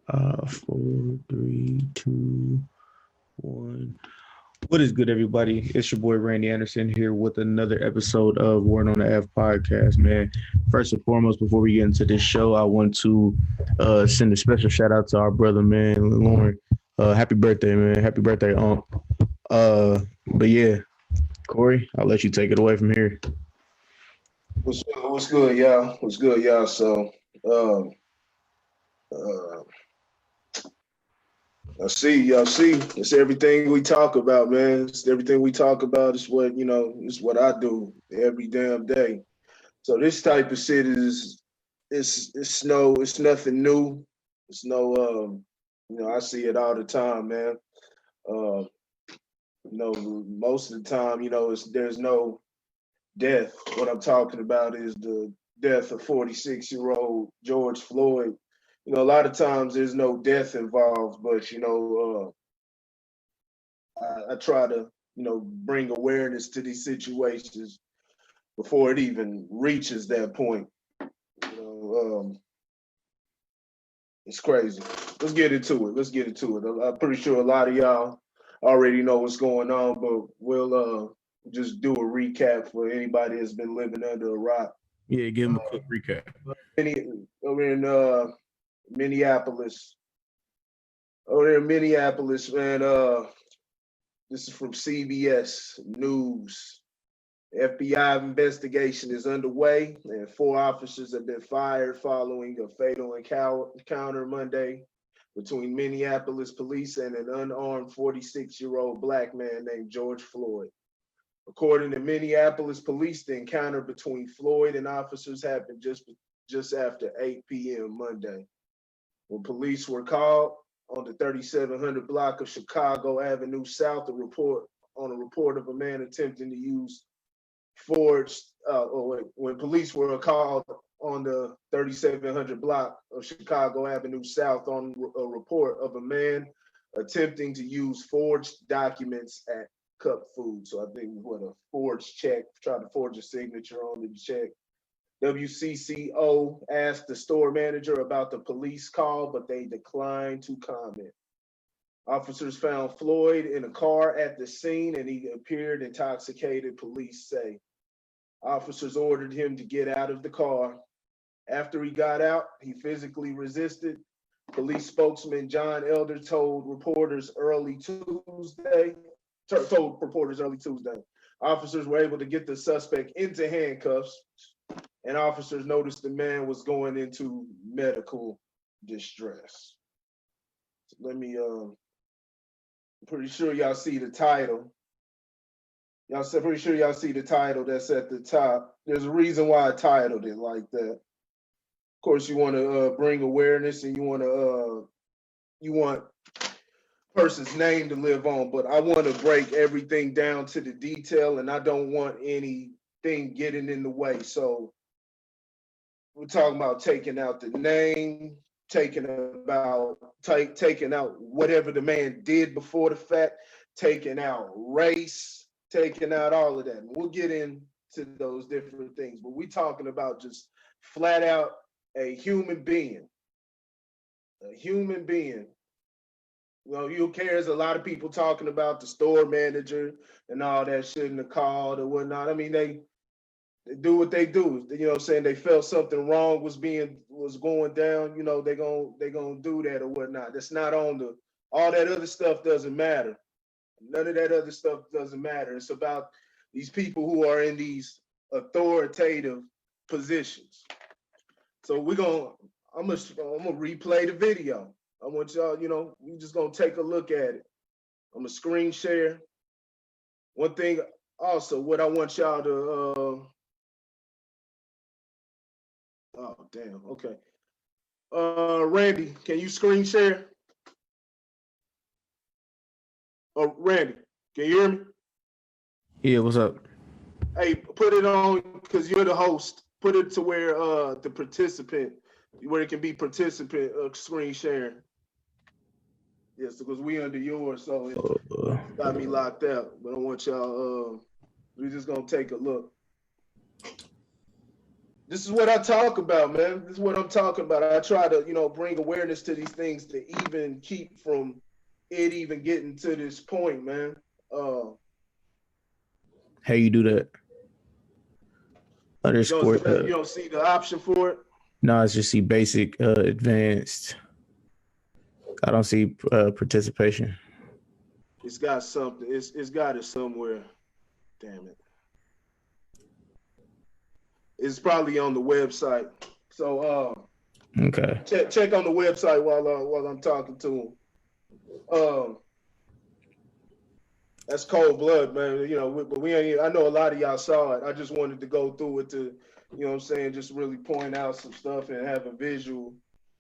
Four, three, two, one. What is good, everybody? It's your boy Randy Anderson here with another episode of Word on the F podcast, man. First and foremost, before we get into this show, I want to send a special shout out to our brother, man, Lauren. Happy birthday, man. Happy birthday, Unc. Uh, but yeah, Corey, I'll let you take it away from here. What's good, y'all? What's good, y'all? So, um, uh, y'all see, it's everything we talk about, man. It's everything we talk about. It's what it's what I do every damn day. So this type of shit it's nothing new. It's no, I see it all the time, man. Uh, most of the time, there's no death. What I'm talking about is the death of 46-year-old George Floyd. A lot of times there's no death involved, but I try to bring awareness to these situations before it even reaches that point. It's crazy. Let's get into it. I'm pretty sure a lot of y'all already know what's going on, but we'll just do a recap for anybody that's been living under a rock. Yeah, give him a quick recap. Over in Minneapolis. Over there in Minneapolis, man. This is from CBS News. FBI investigation is underway, and 4 officers have been fired following a fatal encounter Monday between Minneapolis police and an unarmed 46-year-old black man named George Floyd. According to Minneapolis police, the encounter between Floyd and officers happened just after 8 p.m. Monday. When police were called on the 3700 block of Chicago Avenue South, a report of a man attempting to use when police were called on the 3700 block of Chicago Avenue South on a report of a man attempting to use forged documents at Cup Food. So I think a forged check, tried to forge a signature on the check. WCCO asked the store manager about the police call, but they declined to comment. Officers found Floyd in a car at the scene and he appeared intoxicated, police say. Officers ordered him to get out of the car. After he got out, he physically resisted. Police spokesman John Elder told reporters early Tuesday. Officers were able to get the suspect into handcuffs, and officers noticed the man was going into medical distress. So I'm pretty sure y'all see the title. Pretty sure y'all see the title that's at the top. There's a reason why I titled it like that. Of course, you want to bring awareness, and you want person's name to live on, but I want to break everything down to the detail, and I don't want anything getting in the way. So we're talking about taking out the name, taking out whatever the man did before the fact, taking out race, taking out all of that. And we'll get into those different things, but we're talking about just flat out a human being. A human being. Who cares? A lot of people talking about the store manager and all that shit in the call or whatnot. I mean, they do what they do. Saying they felt something wrong was going down. They gonna do that or whatnot. That's not on all that other stuff doesn't matter. None of that other stuff doesn't matter. It's about these people who are in these authoritative positions. So I'm gonna replay the video. I want y'all, we just gonna take a look at it. I'm gonna screen share. One thing also, what I want y'all to oh damn, okay. Randy, can you screen share? Oh, Randy, can you hear me? Yeah, what's up? Hey, put it on because you're the host. Put it to where where it can be participant screen sharing. Yes, because we under yours, so it got me locked out. But I want y'all. We're just gonna take a look. This is what I talk about, man. This is what I'm talking about. I try to, bring awareness to these things to even keep from it even getting to this point, man. How you do that? Underscore. You don't see the option for it? No, it's just see basic, advanced. I don't see participation. It's got something. It's got it somewhere. Damn it. It's probably on the website. So okay. Check on the website while I'm talking to him. That's cold blood, man. But we ain't. I know a lot of y'all saw it. I just wanted to go through it to, just really point out some stuff and have a visual.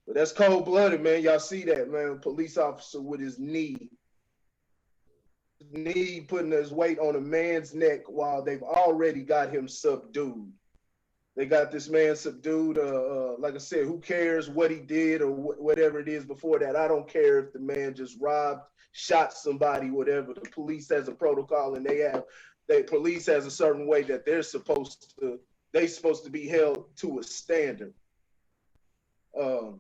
But that's cold blooded, man. Y'all see that, man? A police officer with his knee putting his weight on a man's neck while they've already got him subdued. They got this man subdued. Like I said, who cares what he did or whatever it is before that? I don't care if the man just robbed, shot somebody, whatever. The police has a protocol, and police has a certain way that they're supposed to be held to a standard. The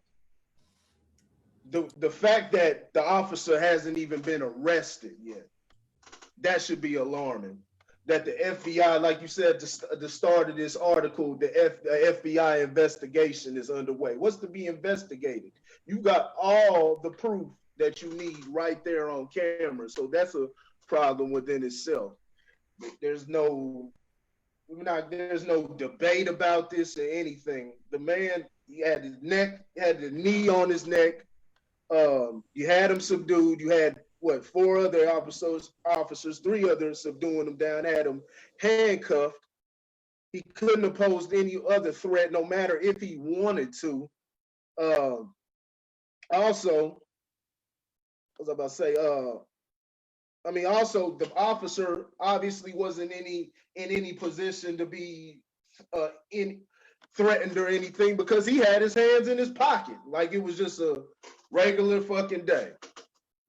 fact that the officer hasn't even been arrested yet, that should be alarming. That the FBI, like you said, the start of this article, the FBI investigation is underway. What's to be investigated? You got all the proof that you need right there on camera. So that's a problem within itself. There's no debate about this or anything. The man, he had the knee on his neck. You had him subdued. You had four other officers, three others subduing him down, had him handcuffed. He couldn't have posed any other threat, no matter if he wanted to. Also, what was I about to say? Also, the officer obviously wasn't in any position to be threatened or anything, because he had his hands in his pocket, like it was just a regular fucking day.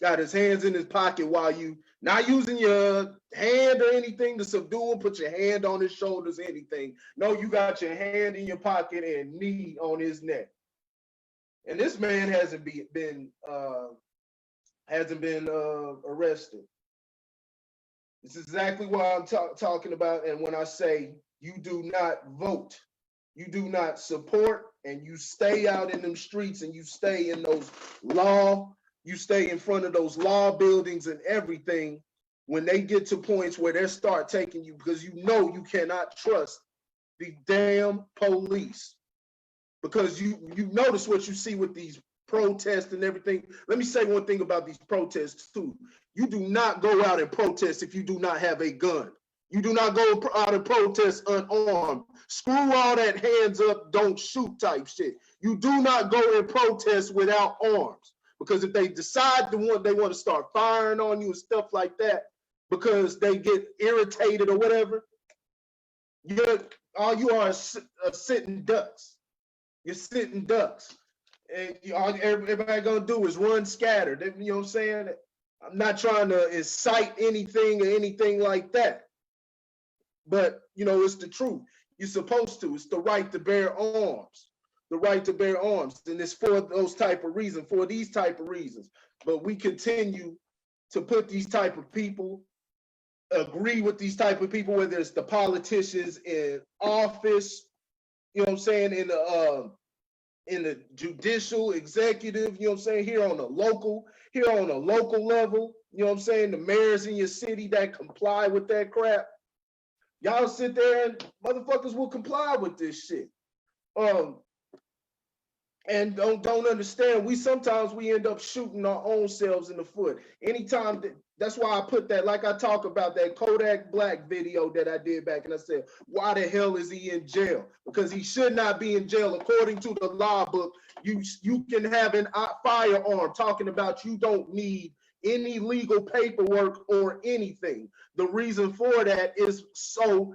Got his hands in his pocket while you not using your hand or anything to subdue him, put your hand on his shoulders, anything. No, you got your hand in your pocket and knee on his neck. And this man hasn't been arrested. This is exactly what I'm talking about. And when I say you do not vote, you do not support, and you stay out in them streets, and you stay in those you stay in front of those law buildings and everything, when they get to points where they start taking you, because you cannot trust the damn police. Because you notice what you see with these protests and everything. Let me say one thing about these protests too. You do not go out and protest if you do not have a gun. You do not go out and protest unarmed. Screw all that hands up, don't shoot type shit. You do not go and protest without arms. Because if they decide they want to start firing on you and stuff like that, because they get irritated or whatever, all you are sitting ducks. You're sitting ducks. And all everybody gonna do is run scattered. You know what I'm saying? I'm not trying to incite anything or anything like that. But, it's the truth. You're supposed to. It's the right to bear arms. The right to bear arms. And it's for these type of reasons. But we continue to put these type of people, agree with these type of people, whether it's the politicians in office, you know what I'm saying, in the judicial, executive, you know what I'm saying, here on a local level, you know what I'm saying, the mayors in your city that comply with that crap. Y'all sit there and motherfuckers will comply with this shit. And don't understand, we sometimes end up shooting our own selves in the foot. Anytime that's why I put that, like I talk about that Kodak Black video that I did back, and I said, why the hell is he in jail? Because he should not be in jail. According to the law book, you can have a firearm, talking about you don't need any legal paperwork or anything. The reason for that is so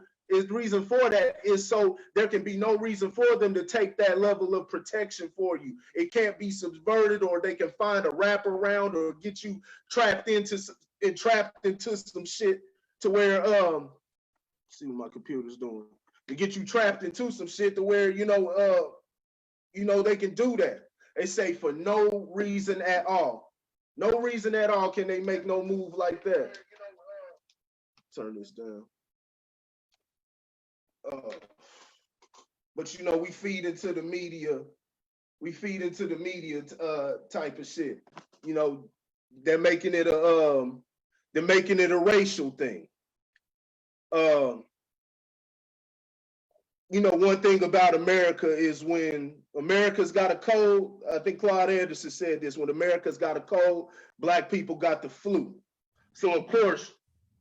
there can be no reason for them to take that level of protection for you. It can't be subverted, or they can find a wraparound or get you trapped into some shit to where see what my computer's doing. to get you trapped into some shit to where, they can do that. They say for no reason at all. No reason at all can they make no move like that. Turn this down. But we feed into the media. We feed into the media type of shit. They're making it a racial thing. One thing about America is when America's got a cold, I think Claude Anderson said this, when America's got a cold, black people got the flu. So of course,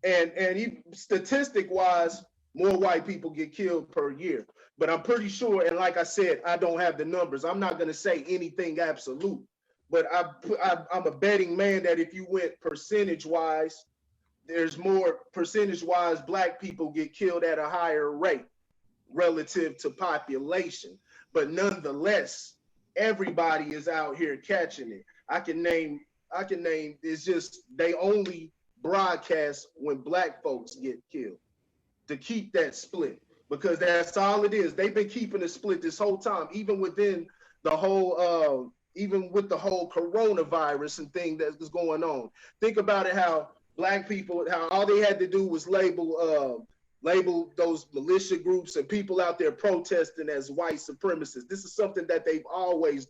and statistic wise, more white people get killed per year. But I'm pretty sure, and like I said, I don't have the numbers. I'm not gonna say anything absolute, but I'm a betting man that if you went percentage wise, there's more percentage wise black people get killed at a higher rate relative to population. But nonetheless, everybody is out here catching it. I can name, it's just they only broadcast when black folks get killed to keep that split, because that's all it is. They've been keeping it split this whole time, even within the whole, even with the whole coronavirus and thing that is going on. Think about it, how black people, how all they had to do was label those militia groups and people out there protesting as white supremacists. This is something that they've always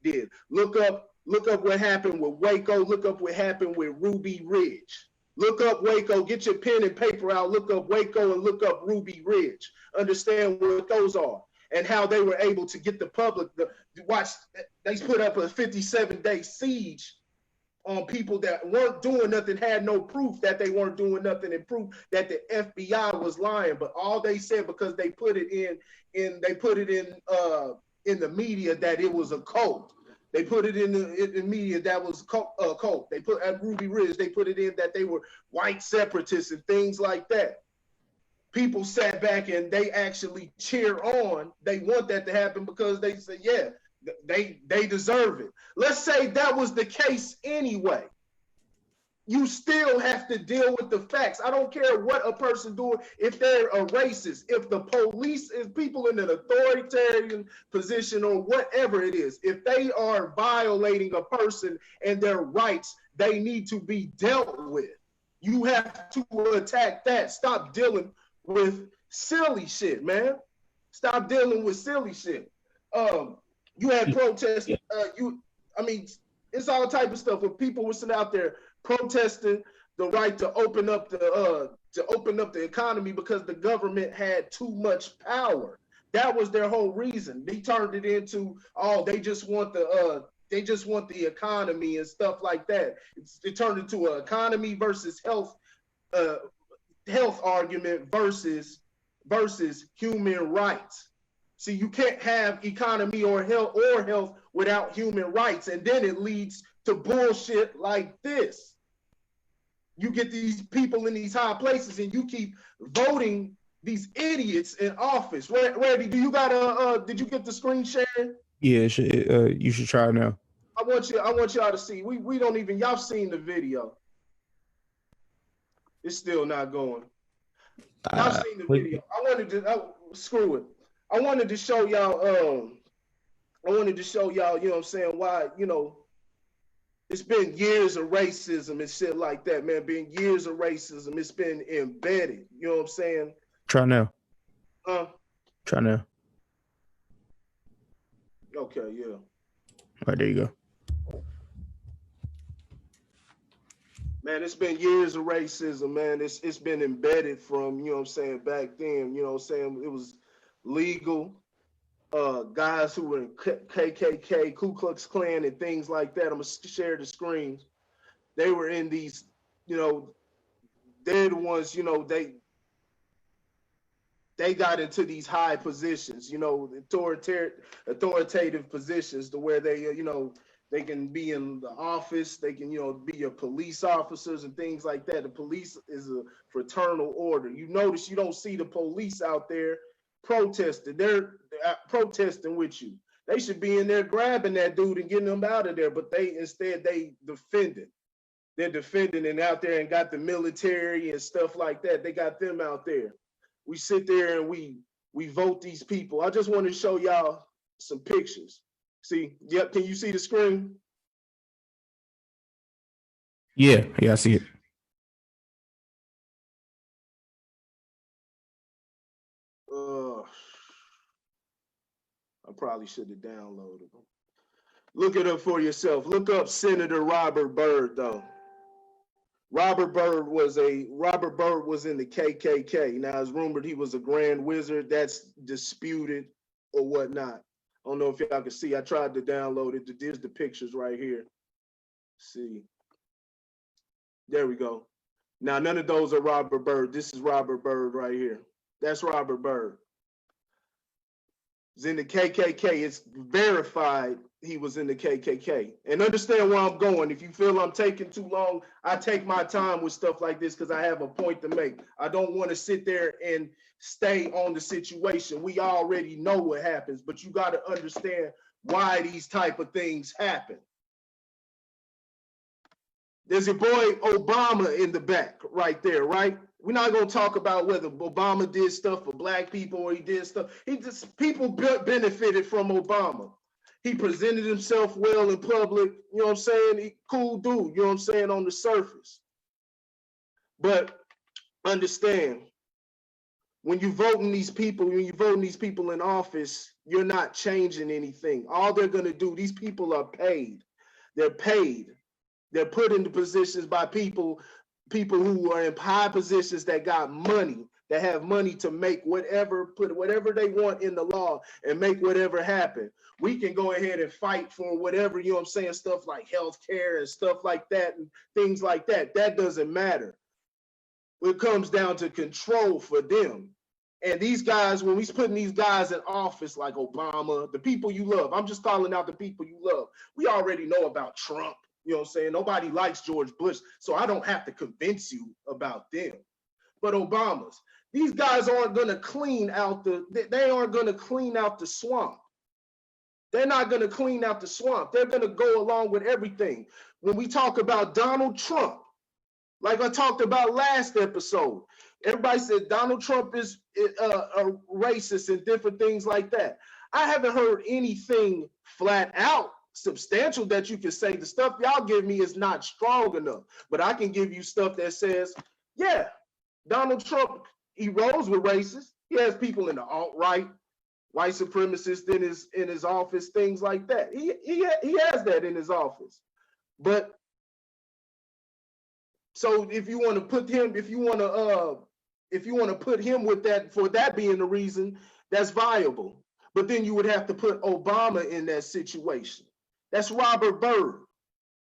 did. Look up what happened with Waco. Look up what happened with Ruby Ridge. Look up Waco, get your pen and paper out, look up Waco and look up Ruby Ridge. Understand what those are and how they were able to get the public to watch. They put up a 57-day siege on people that weren't doing nothing, had no proof that they weren't doing nothing, and proof that the FBI was lying. But all they said, because they put it in the media that it was a cult. They put it in the media that was cult. They put at Ruby Ridge, they put it in that they were white separatists and things like that. People sat back and they actually cheer on. They want that to happen because they say, yeah, they deserve it. Let's say that was the case anyway. You still have to deal with the facts. I don't care what a person doing, if they're a racist, if the police is people in an authoritarian position or whatever it is, if they are violating a person and their rights, they need to be dealt with. You have to attack that. Stop dealing with silly shit, man. Stop dealing with silly shit. You had protests. It's all type of stuff. When people were sitting out there protesting the right to open up the economy because the government had too much power. That was their whole reason. They turned it into, they just want the economy and stuff like that. It turned into an economy versus health argument versus human rights. See, you can't have economy or health without human rights, and then it leads to bullshit like this. You get these people in these high places, and you keep voting these idiots in office. Randy, do you got did you get the screen sharing? Yeah, you should try now. I want y'all to see. We don't even, y'all seen the video. It's still not going. Y'all seen the video. Screw it. I wanted to show y'all, you know what I'm saying, why, it's been years of racism and shit like that, man. Been years of racism. It's been embedded. You know what I'm saying? Try now. Try now. Okay, yeah. All right, there you go. Man, it's been years of racism, man. It's been embedded from, you know what I'm saying, back then. You know what I'm saying? It was legal. Guys who were in KKK, Ku Klux Klan, and things like that. I'm gonna share the screen. They were in these, they're the ones, they got into these high positions, authoritative positions, to where they, they can be in the office, they can, be your police officers and things like that. The police is a fraternal order. You notice you don't see the police out there protesting. They're protesting with you. They should be in there grabbing that dude and getting him out of there, but they defended. They're defending and out there and got the military and stuff like that. They got them out there. We sit there and we we vote these people. I just want to show y'all some pictures. See, yep, can you see the screen? Yeah, I see it. I probably should have downloaded them. Look it up for yourself. Look up Senator Robert Byrd, though. Robert Byrd was in the KKK. Now it's rumored he was a Grand Wizard. That's disputed or whatnot. I don't know if y'all can see. I tried to download it. There's the pictures right here. See. There we go. Now none of those are Robert Byrd. This is Robert Byrd right here. That's Robert Byrd. He's in the KKK. It's verified he was in the KKK. And understand where I'm going. If you feel I'm taking too long, I take my time with stuff like this because I have a point to make. I don't want to sit there and stay on the situation. We already know what happens, but you got to understand why these type of things happen. There's your boy Obama in the back right there, right? We're not going to talk about whether Obama did stuff for black people or he did stuff. People benefited from Obama. He presented himself well in public, you know what I'm saying? He cool dude, you know what I'm saying, on the surface. But understand, when you're voting these people in office, you're not changing anything. All they're going to do, these people are paid. They're paid. They're put into positions by people who are in high positions that got money, that have money to make put whatever they want in the law and make whatever happen. We can go ahead and fight for whatever, you know what I'm saying, stuff like healthcare and stuff like that and things like that. That doesn't matter. It comes down to control for them. And these guys, when we're putting these guys in office like Obama, the people you love, I'm just calling out the people you love. We already know about Trump. You know what I'm saying? Nobody likes George Bush, so I don't have to convince you about them. But Obama's, these guys aren't going to clean out they aren't going to clean out the swamp. They're not going to clean out the swamp. They're going to go along with everything. When we talk about Donald Trump, like I talked about last episode, everybody said Donald Trump is a racist and different things like that. I haven't heard anything flat out substantial that you can say. The stuff y'all give me is not strong enough, but I can give you stuff that says, yeah, Donald Trump, he rolls with racists. He has people in the alt-right, white supremacists in his office, things like that. He has that in his office. But so if you want to put him, if you want to put him with that, for that being the reason, that's viable. But then you would have to put Obama in that situation. That's Robert Byrd.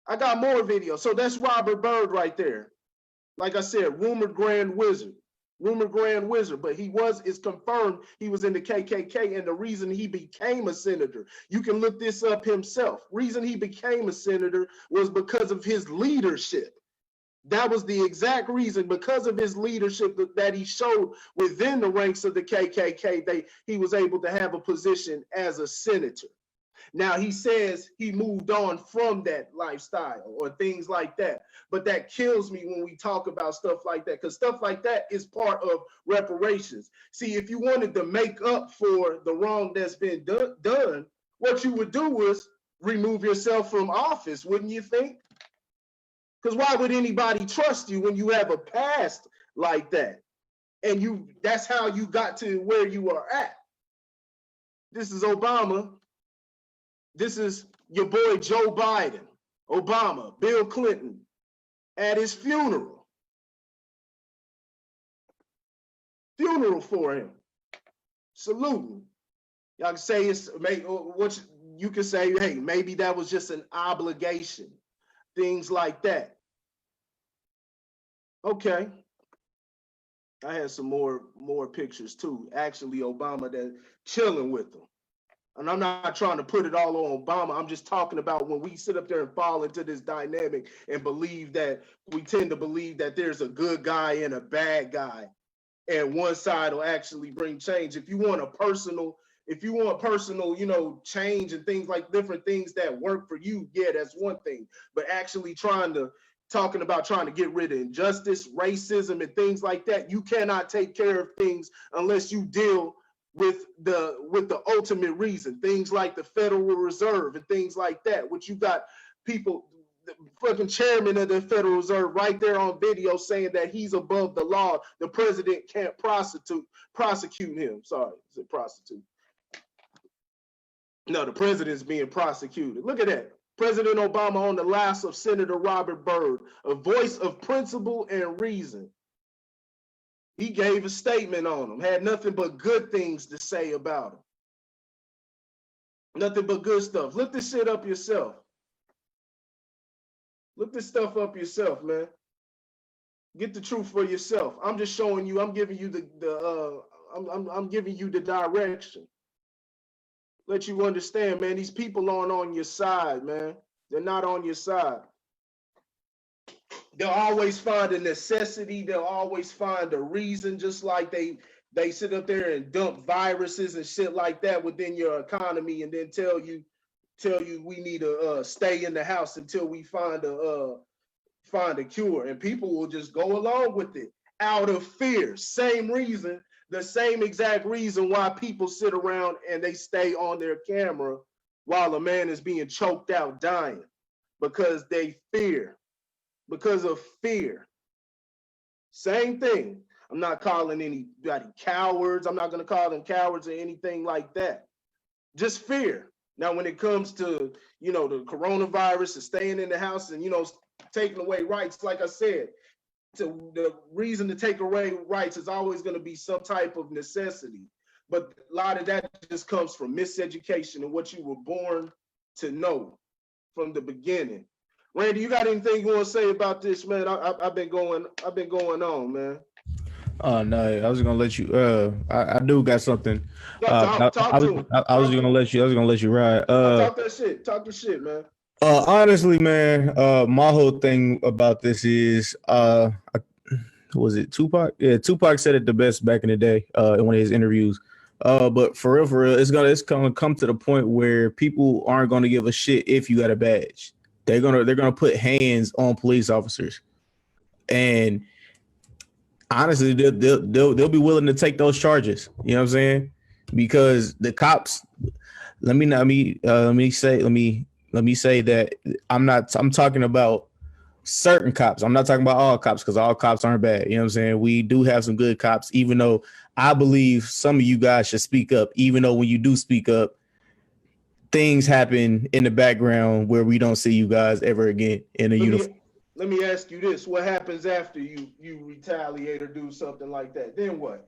I got more videos. So that's Robert Byrd right there. Like I said, rumored Grand Wizard. But it's confirmed he was in the KKK, and the reason he became a senator, you can look this up himself. Reason he became a senator was because of his leadership. That was the exact reason, because of his leadership that he showed within the ranks of the KKK, he was able to have a position as a senator. Now, he says he moved on from that lifestyle or things like that, but that kills me when we talk about stuff like that, because stuff like that is part of reparations. See, if you wanted to make up for the wrong that's been done, what you would do is remove yourself from office, wouldn't you think? Because why would anybody trust you when you have a past like that? And that's how you got to where you are at. This is Obama. This is your boy Joe Biden, Obama, Bill Clinton at his funeral. Funeral for him. Saluting. Y'all can say you can say, hey, maybe that was just an obligation. Things like that. Okay. I had some more pictures too. Actually, Obama that chilling with them. And I'm not trying to put it all on Obama. I'm just talking about when we sit up there and fall into this dynamic and we tend to believe that there's a good guy and a bad guy, and one side will actually bring change. If you want personal, change and things like different things that work for you, yeah, that's one thing. But actually talking about trying to get rid of injustice, racism, and things like that, you cannot take care of things unless you deal with the ultimate reason, things like the Federal Reserve and things like that, which you got people, the fucking chairman of the Federal Reserve right there on video saying that he's above the law. The president can't prosecute him. Sorry, is it prostitute? No, the president's being prosecuted. Look at that. President Obama on the last of Senator Robert Byrd, a voice of principle and reason. He gave a statement on him, had nothing but good things to say about him. Nothing but good stuff. Look this shit up yourself. Look this stuff up yourself, man. Get the truth for yourself. I'm just showing you, I'm giving you I'm giving you the direction. Let you understand, man, these people aren't on your side, man. They're not on your side. They'll always find a necessity. They'll always find a reason, just like they sit up there and dump viruses and shit like that within your economy and then tell you we need to stay in the house until we find a cure. And people will just go along with it out of fear. Same reason, the same exact reason why people sit around and they stay on their camera while a man is being choked out dying, because they fear. Because of fear. Same thing. I'm not calling anybody cowards. I'm not going to call them cowards or anything like that. Just fear. Now, when it comes to, the coronavirus and staying in the house and, taking away rights, like I said, the reason to take away rights is always going to be some type of necessity. But a lot of that just comes from miseducation and what you were born to know from the beginning. Randy, you got anything you want to say about this, man? I've been going on, man. Oh no, I was gonna let you. I do got something. Talk I was gonna let you ride. Talk that shit. Talk the shit, man. Honestly, man, my whole thing about this is, was it Tupac? Yeah, Tupac said it the best back in the day, in one of his interviews. But for real, it's gonna come to the point where people aren't gonna give a shit if you got a badge. They're gonna put hands on police officers, and honestly, they'll be willing to take those charges. You know what I'm saying? Because the cops. Let me say that I'm talking about certain cops. I'm not talking about all cops, because all cops aren't bad. You know what I'm saying? We do have some good cops, even though I believe some of you guys should speak up, even though when you do speak up, things happen in the background where we don't see you guys ever again in a uniform. Let me ask you this. What happens after you retaliate or do something like that? Then what?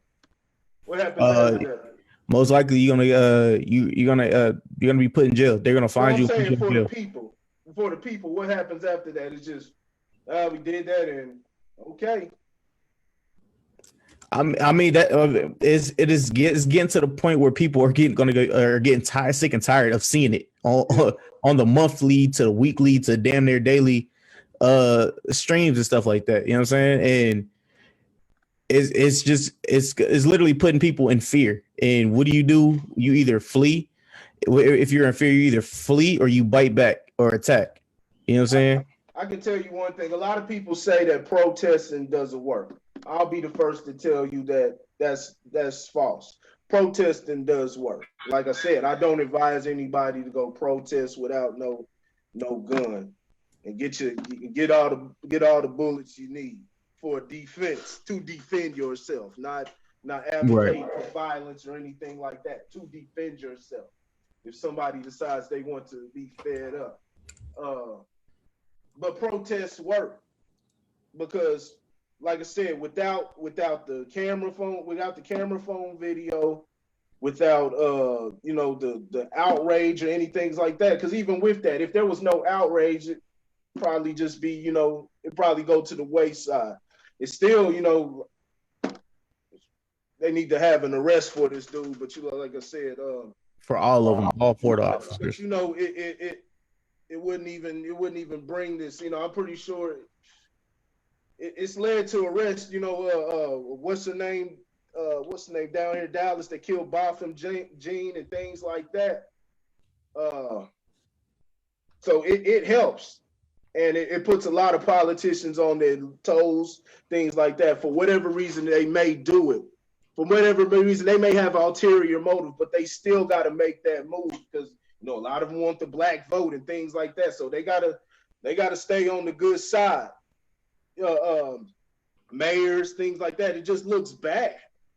What happens after that? Most likely you're gonna be put in jail. They're gonna find you. Saying for the people, what happens after that? It's just we did that and okay. I mean that it's getting to the point where people are getting tired, sick and tired of seeing it on the monthly to the weekly to damn near daily streams and stuff like that. You know what I'm saying? And it's literally putting people in fear. And what do? You either flee. If you're in fear, you either flee or you bite back or attack. You know what I'm saying? I can tell you one thing. A lot of people say that protesting doesn't work. I'll be the first to tell you that that's false. Protesting does work. Like I said, I don't advise anybody to go protest without no gun and get all the bullets you need for defense, to defend yourself, not advocate for violence or anything like that, to defend yourself. If somebody decides they want to be fed up. But protests work because, like I said, without the camera phone video, without the outrage or anything like that. Because even with that, if there was no outrage, it probably just be it probably go to the wayside. It's still they need to have an arrest for this dude, but like I said, for all of them, all four officers. But it wouldn't even bring this. I'm pretty sure it's led to arrest. What's the name down here in Dallas that killed Botham Jean and things like that. So it helps, and it puts a lot of politicians on their toes, things like that. For whatever reason they may do it, for whatever reason, they may have an ulterior motive, but they still got to make that move because a lot of them want the black vote and things like that. So they gotta stay on the good side. Mayors, things like that. It just looks bad.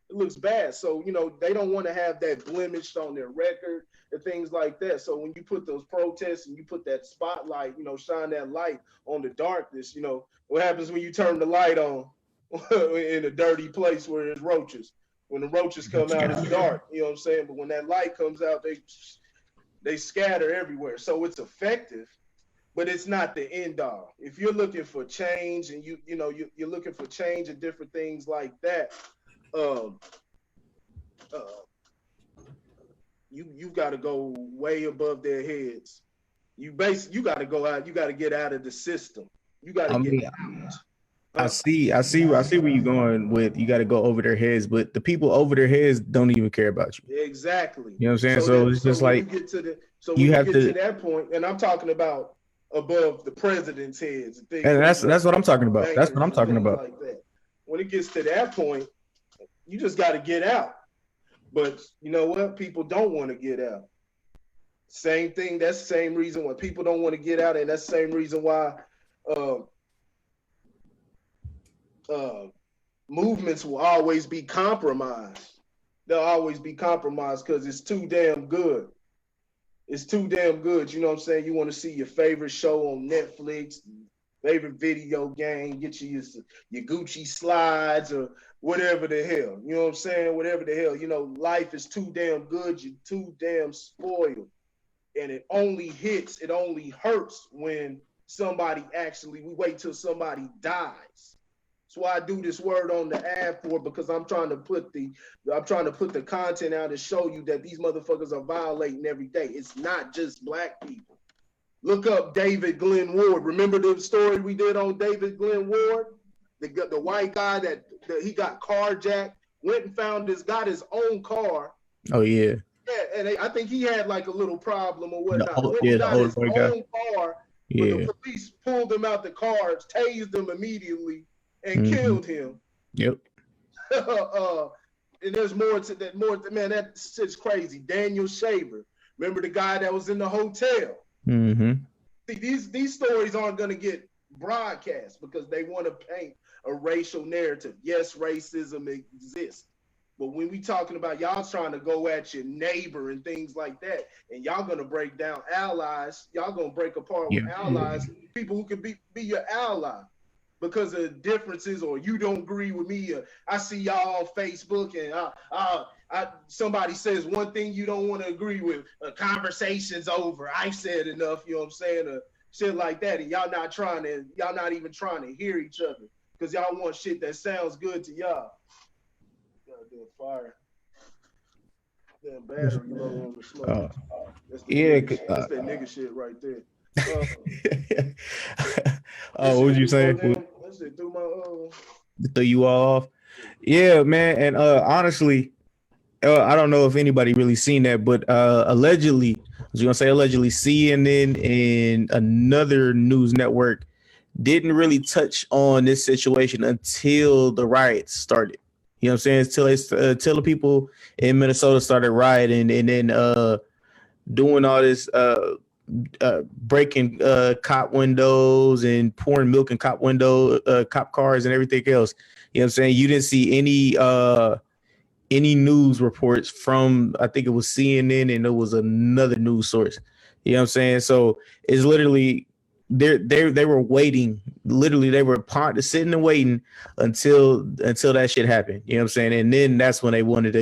It looks bad. So they don't want to have that blemished on their record and things like that. So when you put those protests and you put that spotlight, shine that light on the darkness, what happens when you turn the light on in a dirty place where there's roaches? When the roaches come out, it's dark. You know what I'm saying? But when that light comes out, they scatter everywhere. So it's effective, but it's not the end all. If you're looking for change and you're looking for change and different things like that, you've got to go way above their heads. You got to go out. You got to get out of the system. You got to get out. I see where you're going with. You got to go over their heads, but the people over their heads don't even care about you. Exactly. You know what I'm saying? So it's just like you have to get to that point, and I'm talking about above the president's heads. And that's what I'm talking about. That's what I'm talking about. Like that. When it gets to that point, you just got to get out. But you know what? People don't want to get out. Same thing. That's the same reason why people don't want to get out, and that's the same reason why movements will always be compromised. They'll always be compromised because it's too damn good. It's too damn good. You know what I'm saying? You want to see your favorite show on Netflix, favorite video game, get you your Gucci slides or whatever the hell. You know what I'm saying? Whatever the hell. Life is too damn good. You're too damn spoiled. And it only hurts when we wait till somebody dies. That's why I do this word on the ad for, because I'm trying to put the content out to show you that these motherfuckers are violating every day. It's not just black people. Look up David Glenn Ward. Remember the story we did on David Glenn Ward? The white guy that he got carjacked, went and got his own car. Oh yeah. Yeah, and I think he had like a little problem or whatnot. His own car. Yeah. But the police pulled him out the car, tased him immediately, and killed him. Yep. And there's more to that. Man, that shit's crazy. Daniel Shaver. Remember the guy that was in the hotel? Mm-hmm. See, these stories aren't going to get broadcast because they want to paint a racial narrative. Yes, racism exists. But when we talking about y'all trying to go at your neighbor and things like that, and y'all going to break down allies, y'all going to break apart with allies, people who can be your ally because of differences, or you don't agree with me. I see y'all on Facebook and somebody says one thing you don't want to agree with. Conversation's over. I've said enough, you know what I'm saying? Shit like that. And y'all not even trying to hear each other because y'all want shit that sounds good to y'all. Goddamn fire. Damn battery low on the smoke. That's that nigga shit right there. What was you saying? That shit threw threw you all off. Yeah, man. And honestly, I don't know if anybody really seen that, but allegedly, I was gonna say allegedly, CNN and another news network didn't really touch on this situation until the riots started. You know what I'm saying? Till the people in Minnesota started rioting and then doing all this breaking cop windows and pouring milk in cop cars and everything else. You know what I'm saying? You didn't see any news reports from, I think it was CNN and it was another news source. You know what I'm saying? So it's literally they were waiting. Literally, they were sitting and waiting until that shit happened. You know what I'm saying? And then that's when they wanted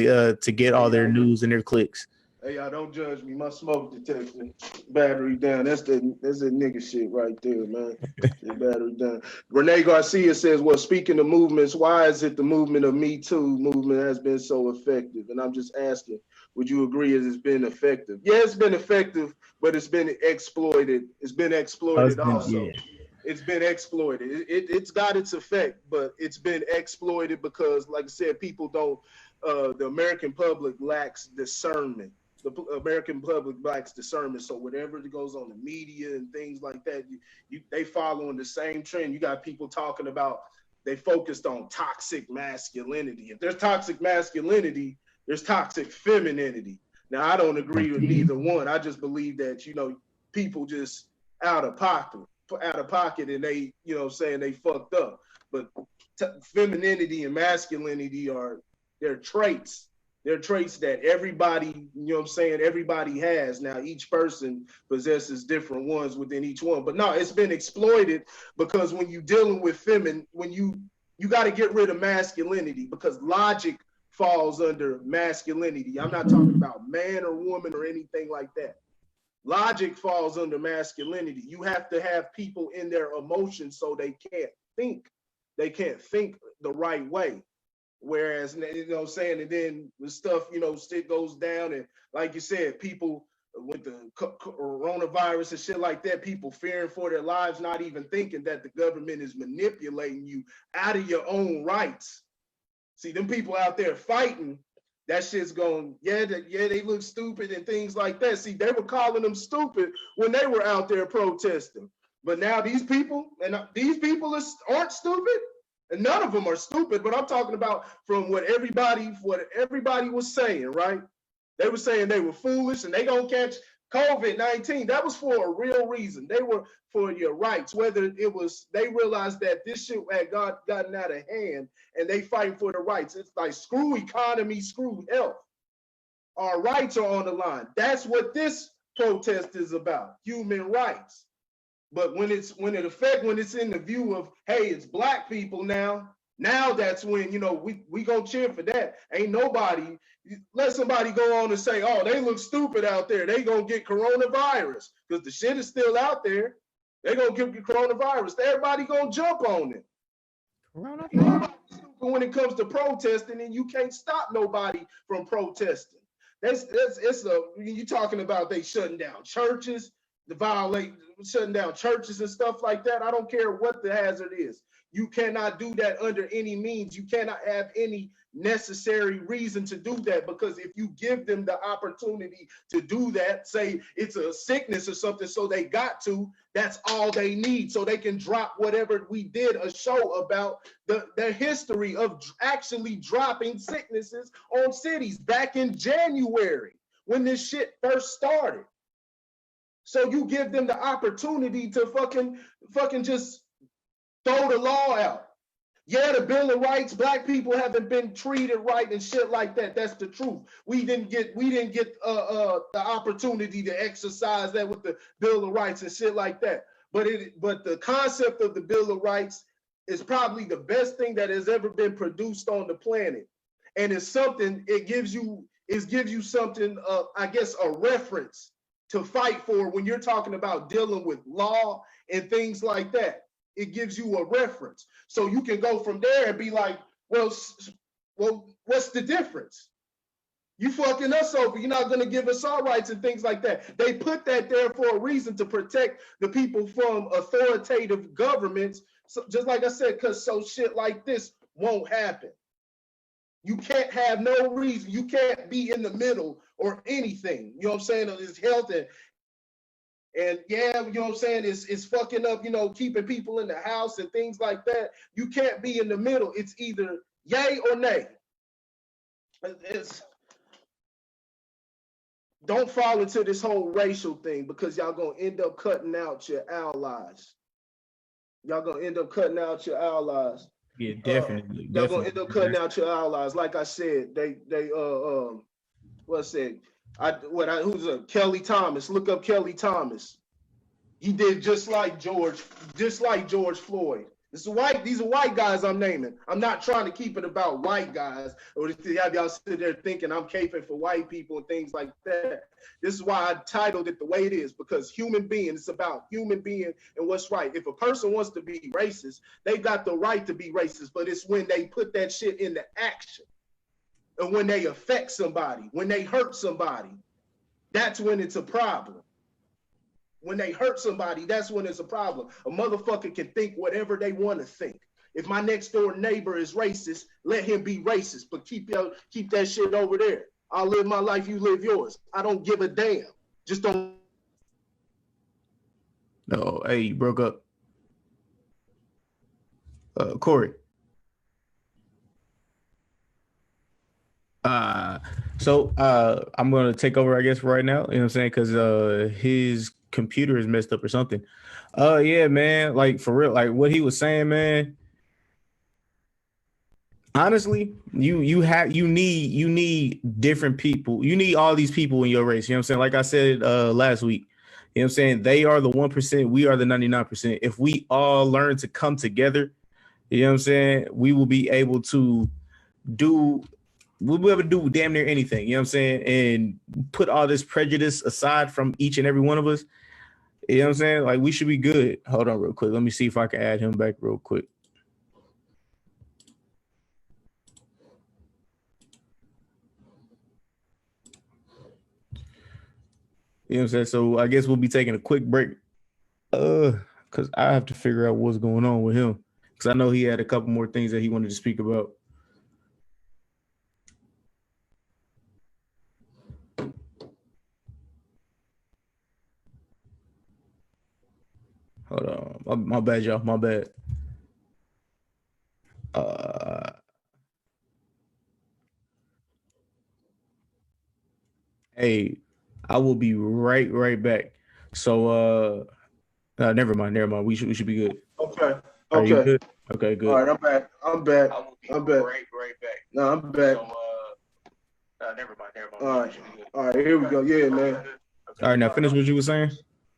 to get all their news and their clicks. Hey, y'all don't judge me. My smoke detector battery down. That's that nigga shit right there, man. Battery down. Renee Garcia says, well, speaking of movements, why is it the movement of Me Too movement has been so effective? And I'm just asking, would you agree it's been effective? Yeah, it's been effective, but it's been exploited. It's been exploited also. Yeah. It's been exploited. It's got its effect, but it's been exploited because, like I said, people don't, the American public lacks discernment. The American public lacks discernment. So whatever goes on the media and things like that, they follow in the same trend. You got people talking about they focused on toxic masculinity. If there's toxic masculinity, there's toxic femininity. Now, I don't agree with neither one. I just believe that, people just out of pocket and they, saying they fucked up. But femininity and masculinity they're traits. They're traits that everybody, everybody has. Now, each person possesses different ones within each one. But no, it's been exploited because when you're dealing with when you got to get rid of masculinity because logic falls under masculinity. I'm not talking about man or woman or anything like that. Logic falls under masculinity. You have to have people in their emotions so they can't think. They can't think the right way. Whereas, and then the stuff, shit goes down. And like you said, people with the coronavirus and shit like that, people fearing for their lives, not even thinking that the government is manipulating you out of your own rights. See, them people out there fighting, that shit's going, they look stupid and things like that. See, they were calling them stupid when they were out there protesting. But now these people aren't stupid. And none of them are stupid, but I'm talking about from what everybody was saying, right? They were saying they were foolish and they gonna catch COVID-19. That was for a real reason. They were for your rights, whether it was, they realized that this shit had gotten out of hand and they fighting for the rights. It's like screw economy, screw health. Our rights are on the line. That's what this protest is about, human rights. But when it's in the view of, hey, it's black people now that's when, we gonna cheer for that. Ain't nobody, let somebody go on and say, oh, they look stupid out there. They gonna get coronavirus because the shit is still out there. They gonna get coronavirus. Everybody gonna jump on it. Coronavirus. When it comes to protesting, and you can't stop nobody from protesting. You talking about they shutting down churches, shutting down churches and stuff like that. I don't care what the hazard is. You cannot do that under any means. You cannot have any necessary reason to do that, because if you give them the opportunity to do that, say it's a sickness or something, so they got to, that's all they need, so they can drop whatever. We did a show about the history of actually dropping sicknesses on cities back in January when this shit first started. So you give them the opportunity to fucking just throw the law out. Yeah, the Bill of Rights, black people haven't been treated right and shit like that. That's the truth. We didn't get the opportunity to exercise that with the Bill of Rights and shit like that. But the concept of the Bill of Rights is probably the best thing that has ever been produced on the planet. And it's something, it gives you something, I guess, a reference to fight for when you're talking about dealing with law and things like that. It gives you a reference. So you can go from there and be like, well, what's the difference? You fucking us over. You're not going to give us our rights and things like that. They put that there for a reason, to protect the people from authoritative governments. So, just like I said, because so shit like this won't happen. You can't have no reason. You can't be in the middle or anything. You know what I'm saying? It's health and yeah, you know what I'm saying? It's fucking up, keeping people in the house and things like that. You can't be in the middle. It's either yay or nay. Don't fall into this whole racial thing, because y'all gonna end up cutting out your allies. Y'all gonna end up cutting out your allies. Yeah, definitely. Y'all gonna end up cutting out your allies. Like I said, who's Kelly Thomas? Look up Kelly Thomas. He did just like George Floyd. These are white guys I'm naming. I'm not trying to keep it about white guys or to have y'all sit there thinking I'm caping for white people and things like that. This is why I titled it the way it is, because human being, it's about human being and what's right. If a person wants to be racist, they got the right to be racist, but it's when they put that shit into action. And when they affect somebody, when they hurt somebody, that's when it's a problem. When they hurt somebody, that's when it's a problem. A motherfucker can think whatever they want to think. If my next door neighbor is racist, let him be racist, but keep that shit over there. I'll live my life, you live yours. I don't give a damn. Just don't. No, hey, you broke up. Corey. I'm gonna take over, I guess, right now. You know what I'm saying? Because his computer is messed up or something. Yeah, man. Like for real, like what he was saying, man. Honestly, you need different people. You need all these people in your race. You know what I'm saying? Like I said last week. You know what I'm saying? They are the 1%, we are the 99%. If we all learn to come together, you know what I'm saying, we will be able to do we'll be able to do damn near anything, you know what I'm saying? And put all this prejudice aside from each and every one of us. You know what I'm saying? Like we should be good. Hold on real quick. Let me see if I can add him back real quick. You know what I'm saying? So I guess we'll be taking a quick break. Because I have to figure out what's going on with him. Because I know he had a couple more things that he wanted to speak about. Hold on. My bad, y'all. My bad. Hey, I will be right back. So never mind. We should be good. Okay. Are you Okay. good? Okay, good. All right, I'm back. I'm back. I will be I'm back. right back. No, I'm back. So never mind. All right. All right, here we go. Yeah, man. All right, now finish what you were saying.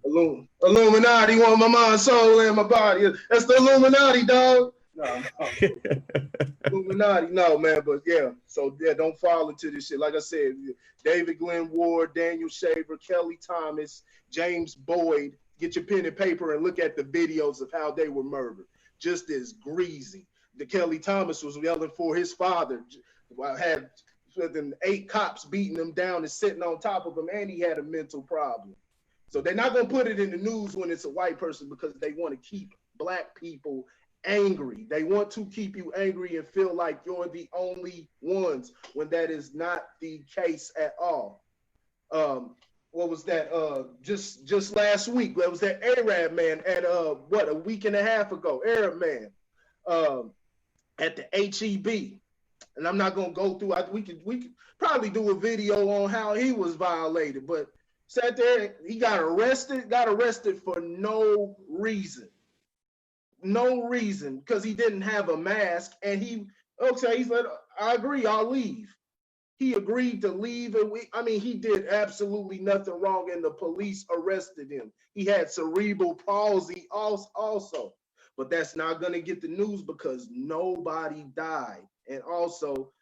Illuminati want my mind, soul, and my body. That's the Illuminati, dog. No. Illuminati, no, man. But yeah, so yeah, don't fall into this shit. Like I said, David Glenn Ward, Daniel Shaver, Kelly Thomas, James Boyd. Get your pen and paper and look at the videos of how they were murdered. Just as greasy. The Kelly Thomas was yelling for his father. Had 8 cops beating him down and sitting on top of him, and he had a mental problem. So they're not going to put it in the news when it's a white person because they want to keep black people angry. They want to keep you angry and feel like you're the only ones when that is not the case at all. What was that? Just last week, there was that Arab man at a week and a half ago, Arab man at the HEB. And I'm not gonna go through. We could probably do a video on how he was violated, but sat there, he got arrested for no reason, because he didn't have a mask, and he said, I agree, I'll leave. He agreed to leave, and he did absolutely nothing wrong, and the police arrested him. He had cerebral palsy also, but that's not gonna get the news because nobody died. And also,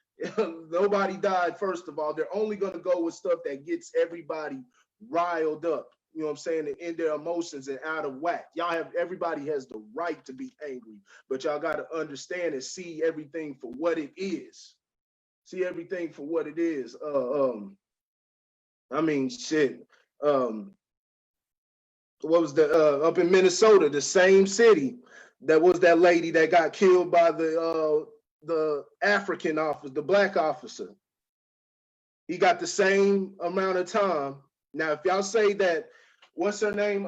nobody died, first of all. They're only going to go with stuff that gets everybody riled up, you know what I'm saying, and in their emotions and out of whack. Everybody has the right to be angry, but y'all got to understand and see everything for what it is. See everything for what it is. Shit. What was the, up in Minnesota, the same city, that was that lady that got killed by the African officer, the black officer. He got the same amount of time. Now, if y'all say that, what's her name?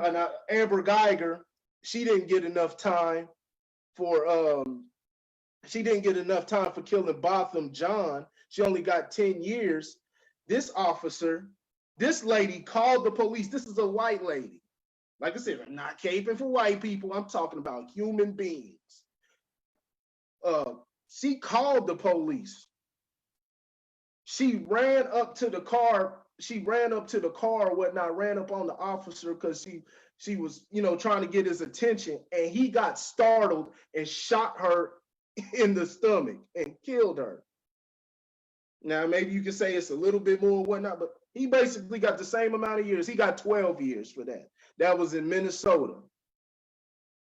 Amber Geiger, she didn't get enough time for killing Botham Jean. She only got 10 years. This lady called the police. This is a white lady. Like I said, I'm not caping for white people. I'm talking about human beings. She called the police. She ran up to the car. Or whatnot, ran up on the officer because she was, trying to get his attention, and he got startled and shot her in the stomach and killed her. Now, maybe you can say it's a little bit more or whatnot, but he basically got the same amount of years. He got 12 years for that. That was in Minnesota.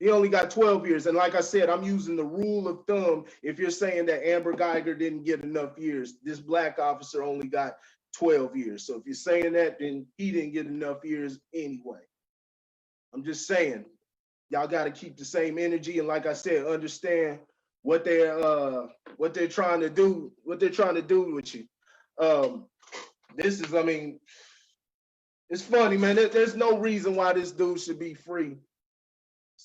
He only got 12 years. And like I said, I'm using the rule of thumb. If you're saying that Amber Geiger didn't get enough years, this black officer only got 12 years. So if you're saying that, then he didn't get enough years anyway. I'm just saying, y'all got to keep the same energy. And like I said, understand what they're trying to do, with you. This is, it's funny, man. There's no reason why this dude should be free.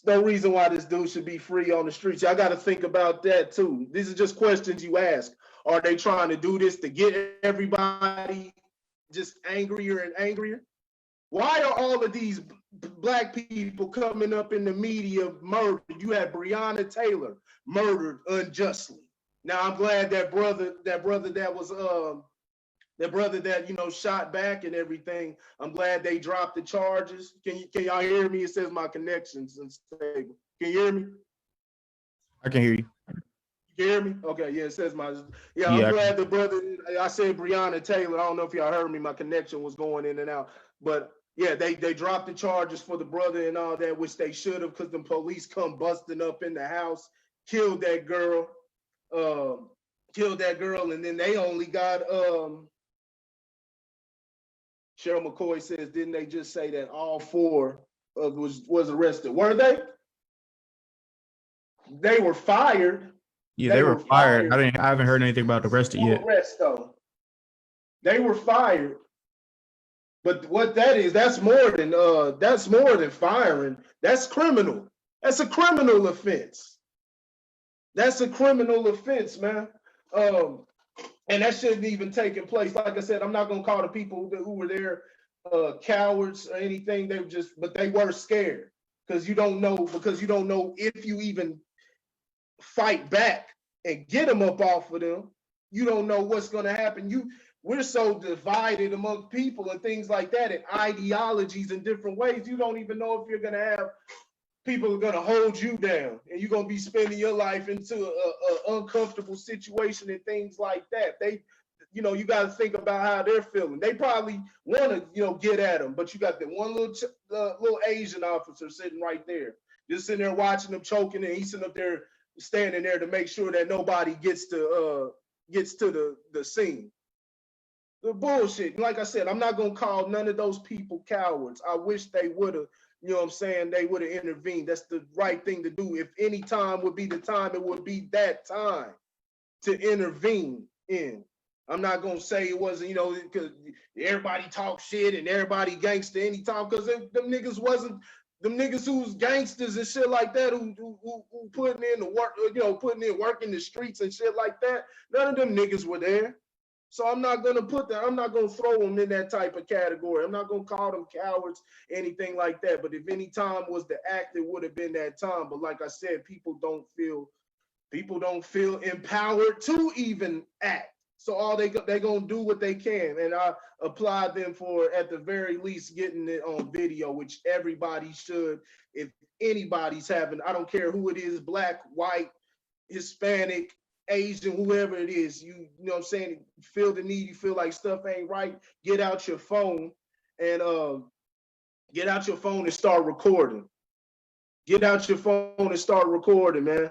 There's no reason why this dude should be free on the streets. Y'all got to think about that too. These are just questions you ask. Are they trying to do this to get everybody just angrier and angrier? Why are all of these black people coming up in the media murdered? You had Breonna Taylor murdered unjustly. Now I'm glad that brother that shot back and everything. I'm glad they dropped the charges. Can y'all hear me? It says my connection's unstable. Can you hear me? I can hear you. You hear me? Okay, yeah, it says I'm glad the brother, I said Breonna Taylor. I don't know if y'all heard me. My connection was going in and out. But yeah, they dropped the charges for the brother and all that, which they should have, because the police come busting up in the house, killed that girl, and then they only got Cheryl McCoy says, didn't they just say that all four was arrested? Were they? They were fired. Yeah, they were fired. I haven't heard anything about arrested yet. Though. They were fired. But what that is, that's more than firing. That's criminal. That's a criminal offense. That's a criminal offense, man. And that shouldn't even taken place. Like I said, I'm not gonna call the people who were there cowards or anything. But they were scared because you don't know if you even fight back and get them up off of them. You don't know what's gonna happen. We're so divided among people and things like that, and ideologies in different ways. You don't even know if you're gonna have people are gonna hold you down, and you're gonna be spending your life into a uncomfortable situation and things like that. You got to think about how they're feeling. They probably want to, get at them, but you got the one little Asian officer sitting right there, just sitting there watching them choking, and he's sitting up there, standing there to make sure that nobody gets to the scene. The bullshit. Like I said, I'm not gonna call none of those people cowards. I wish they would have. You know what I'm saying? They would have intervened. That's the right thing to do. If any time would be the time, it would be that time to intervene in. I'm not going to say it wasn't, because everybody talk shit and everybody gangster anytime, because them niggas who's gangsters and shit like that, who putting in the work, putting in work in the streets and shit like that, none of them niggas were there. So I'm not going to I'm not going to throw them in that type of category. I'm not going to call them cowards, anything like that. But if any time was the act, it would have been that time. But like I said, people don't feel empowered to even act. So all they're going to do what they can. And I applaud them for, at the very least, getting it on video, which everybody should. If anybody's having, I don't care who it is, black, white, Hispanic, Asian, whoever it is, you know what I'm saying, feel the need, you feel like stuff ain't right, get out your phone and start recording. Get out your phone and start recording, man.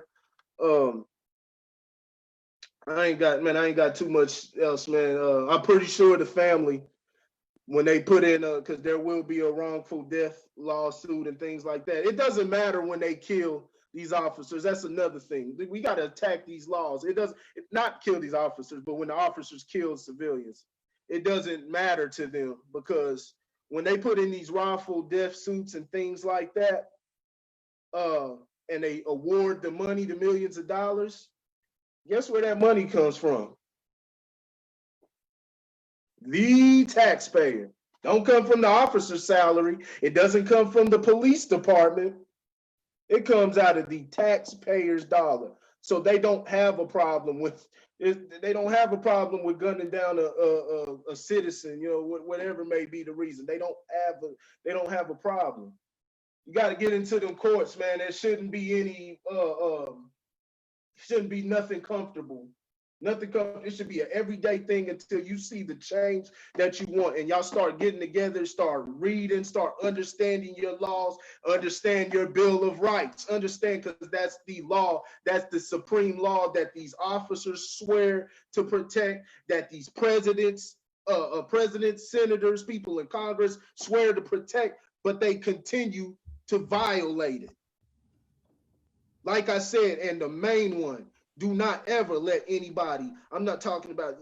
I ain't got too much else, man. I'm pretty sure the family, when they put in, because there will be a wrongful death lawsuit and things like that. It doesn't matter when they kill these officers. That's another thing. We got to attack these laws. It not kill these officers, but when the officers kill civilians, it doesn't matter to them, because when they put in these wrongful death suits and things like that, and they award the money, the millions of dollars, guess where that money comes from? The taxpayer. Don't come from the officer's salary. It doesn't come from the police department. It comes out of the taxpayer's dollar. So they don't have a problem with it. They don't have a problem with gunning down a citizen, whatever may be the reason. They don't have a problem. You got to get into them courts, man. There shouldn't be nothing comfortable. It should be an everyday thing until you see the change that you want, and y'all start getting together, start reading, start understanding your laws, understand your Bill of Rights, understand, because that's the law, that's the supreme law that these officers swear to protect, that these presidents, senators, people in Congress swear to protect, but they continue to violate it. Like I said, and the main one, do not ever let anybody, I'm not talking about,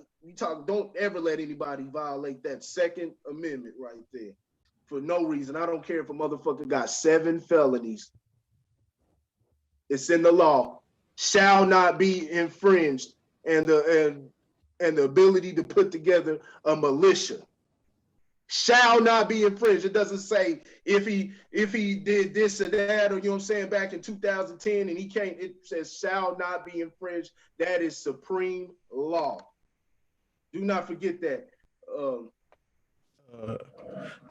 don't ever let anybody violate that Second Amendment right there for no reason. I don't care if a motherfucker got 7 felonies. It's in the law, shall not be infringed. And and the ability to put together a militia shall not be infringed. It doesn't say if he did this or that, or you know what I'm saying, back in 2010 and he can't. It says shall not be infringed. That is supreme law. Do not forget that. All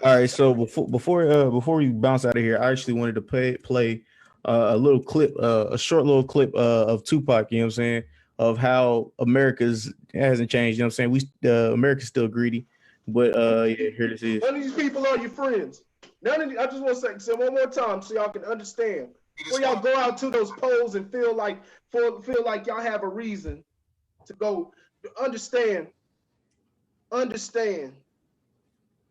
right, so before we bounce out of here, I actually wanted to play a little clip, a short little clip of Tupac. You know what I'm saying, of how America's hasn't changed. You know what I'm saying, America's still greedy. But yeah, here this is. None of these people are your friends. I just want to say one more time so y'all can understand. Before y'all go out to those polls and feel like y'all have a reason to go, understand.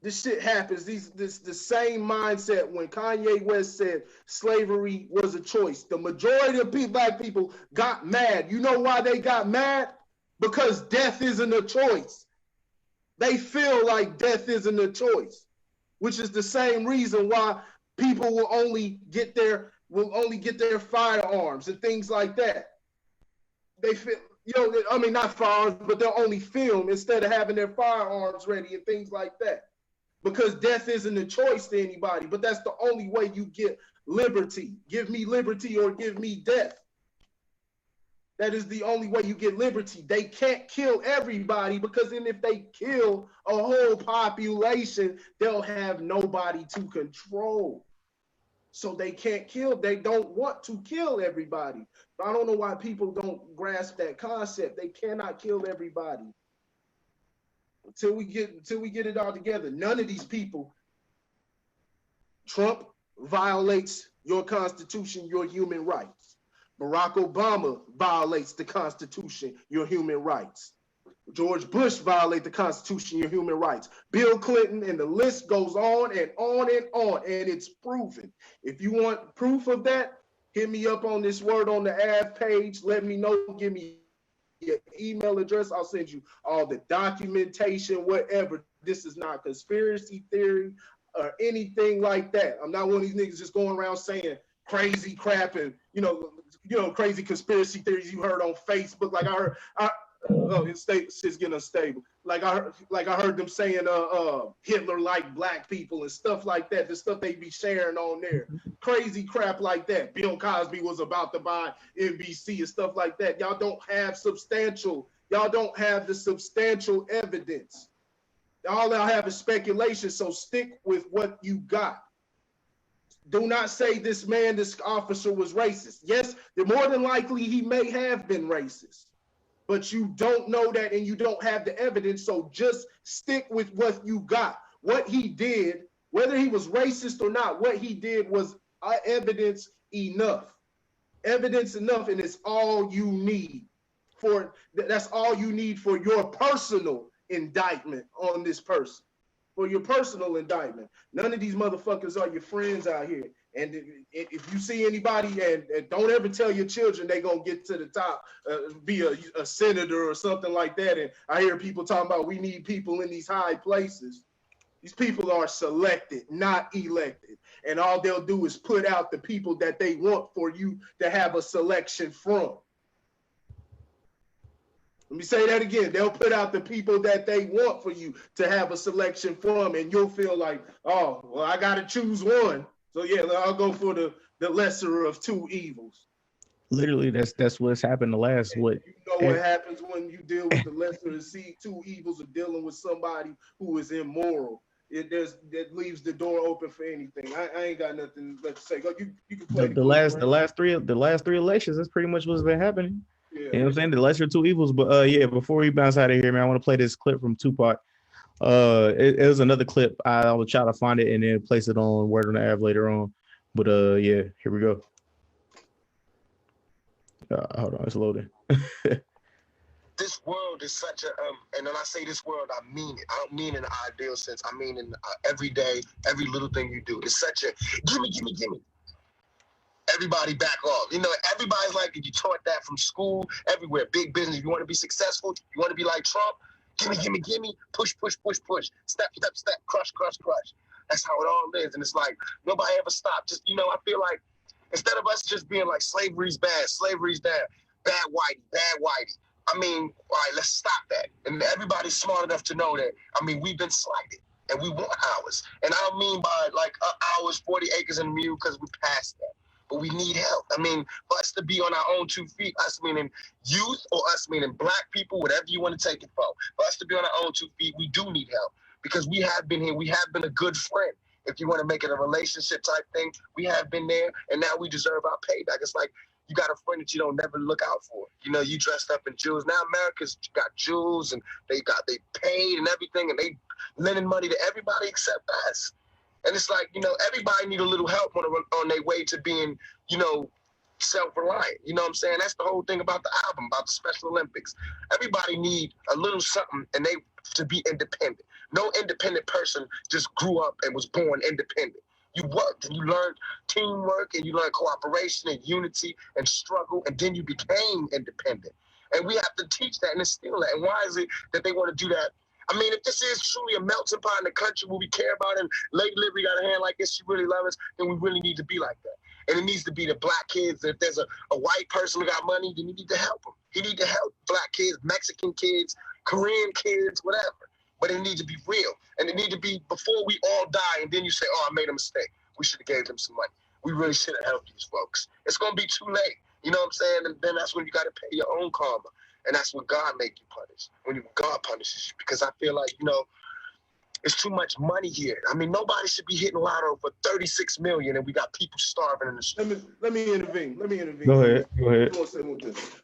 This shit happens. The same mindset when Kanye West said slavery was a choice. The majority of black people got mad. You know why they got mad? Because death isn't a choice. They feel like death isn't a choice, which is the same reason why people will only get their firearms and things like that. They feel, not firearms, but they'll only film instead of having their firearms ready and things like that. Because death isn't a choice to anybody, but that's the only way you get liberty. Give me liberty or give me death. That is the only way you get liberty. They can't kill everybody because then if they kill a whole population, they'll have nobody to control. So they can't kill. They don't want to kill everybody. I don't know why people don't grasp that concept. They cannot kill everybody. Until we get it all together. None of these people. Trump violates your Constitution, your human rights. Barack Obama violates the Constitution, your human rights. George Bush violates the Constitution, your human rights. Bill Clinton, and the list goes on and on and on, and it's proven. If you want proof of that, hit me up on this Word on the Av page. Let me know. Give me your email address. I'll send you all the documentation, whatever. This is not conspiracy theory or anything like that. I'm not one of these niggas just going around saying crazy crap and crazy conspiracy theories you heard on Facebook. Like it's getting unstable. Like I heard them saying Hitler liked black people and stuff like that. The stuff they be sharing on there. Crazy crap like that. Bill Cosby was about to buy NBC and stuff like that. Y'all don't have the substantial evidence. All y'all have is speculation, so stick with what you got. Do not say this officer was racist. Yes, more than likely he may have been racist, but you don't know that and you don't have the evidence, so just stick with what you got. What he did, whether he was racist or not, what he did was evidence enough. Evidence enough, and it's all you need. That's all you need for your personal indictment on this person. For your personal indictment. None of these motherfuckers are your friends out here. And if you see anybody, and don't ever tell your children they gonna get to the top, be a senator or something like that. And I hear people talking about we need people in these high places. These people are selected, not elected. And all they'll do is put out the people that they want for you to have a selection from. Let me say that again. They'll put out the people that they want for you to have a selection from, and you'll feel like, oh, well, I got to choose one. So, yeah, I'll go for the lesser of two evils. Literally, that's what's happened the last, what? You know what happens when you deal with the lesser of two evils of dealing with somebody who is immoral. That leaves the door open for anything. I ain't got nothing left to say. Go, you can play the last three elections. That's pretty much what's been happening. Yeah. You know what I'm saying? The lesser two evils. But yeah, before we bounce out of here, man, I want to play this clip from Tupac. It was another clip. I will try to find it and then place it on Word on the Av later on. But yeah, here we go. Hold on, it's loading. This world is such a and when I say this world, I mean it. I don't mean in an ideal sense. I mean in every day, every little thing you do. It's such a gimme. Everybody back off. You know, everybody's like, you taught that from school, everywhere. Big business. You want to be successful? You want to be like Trump? Gimme. Push. Step. Crush. That's how it all is. And it's like, nobody ever stopped. Just, I feel like instead of us just being like, slavery's bad, slavery's bad whitey, I mean, all right, let's stop that. And everybody's smart enough to know that, I mean, we've been slighted and we want ours. And I don't mean by like ours, 40 acres and a mule, because we passed that. But we need help. I mean, for us to be on our own 2 feet, us meaning youth or us meaning black people, whatever you want to take it for us to be on our own 2 feet, we do need help because we have been here. We have been a good friend. If you want to make it a relationship type thing, we have been there, and now we deserve our payback. It's like you got a friend that you don't never look out for. You know, you dressed up in jewels. Now America's got jewels, and they paid and everything, and they lending money to everybody except us. And it's like, you know, everybody need a little help on their way to being, you know, self-reliant. You know what I'm saying? That's the whole thing about the album, about the Special Olympics. Everybody need a little something and they to be independent. No independent person just grew up and was born independent. You worked and you learned teamwork and you learned cooperation and unity and struggle, and then you became independent. And we have to teach that and instill that. And why is it that they want to do that? I mean, if this is truly a melting pot in the country where we care about it, and Lady Liberty got a hand like this, she really loves us, then we really need to be like that. And it needs to be the black kids. If there's a white person who got money, then you need to help them. You need to help black kids, Mexican kids, Korean kids, whatever. But it needs to be real. And it needs to be before we all die, and then you say, oh, I made a mistake. We should have gave them some money. We really should have helped these folks. It's going to be too late. You know what I'm saying? And then that's when you got to pay your own karma. And that's when God make you punish. When God punishes you. Because I feel like, you know, it's too much money here. I mean, nobody should be hitting lotto for 36 million and we got people starving in the street. Let me intervene. Go ahead.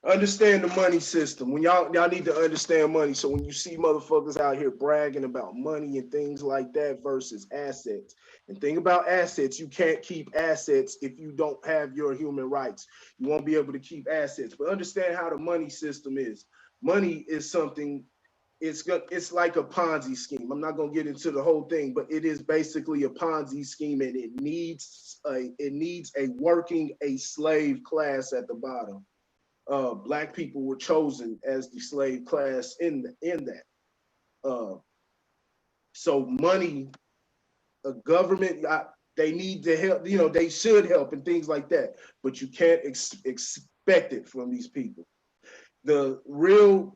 Understand the money system. When y'all need to understand money. So when you see motherfuckers out here bragging about money and things like that versus assets, and think about assets, you can't keep assets if you don't have your human rights. You won't be able to keep assets. But understand how the money system is. Money is something. It's like a Ponzi scheme. I'm not gonna get into the whole thing, but it is basically a Ponzi scheme, and it needs a working slave class at the bottom. Black people were chosen as the slave class in that. So money, a government, they need to help. You know, they should help and things like that, but you can't expect it from these people. The real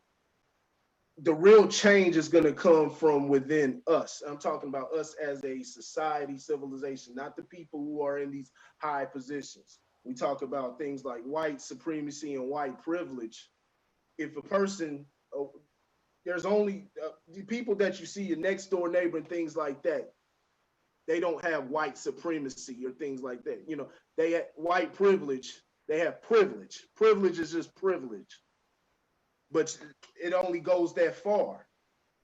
change is going to come from within us. I'm talking about us as a society, civilization, not the people who are in these high positions. We talk about things like white supremacy and white privilege. If a person, there's only the people that you see, your next door neighbor and things like that, they don't have white supremacy or things like that. You know, they have white privilege, they have privilege. Privilege is just privilege. But it only goes that far.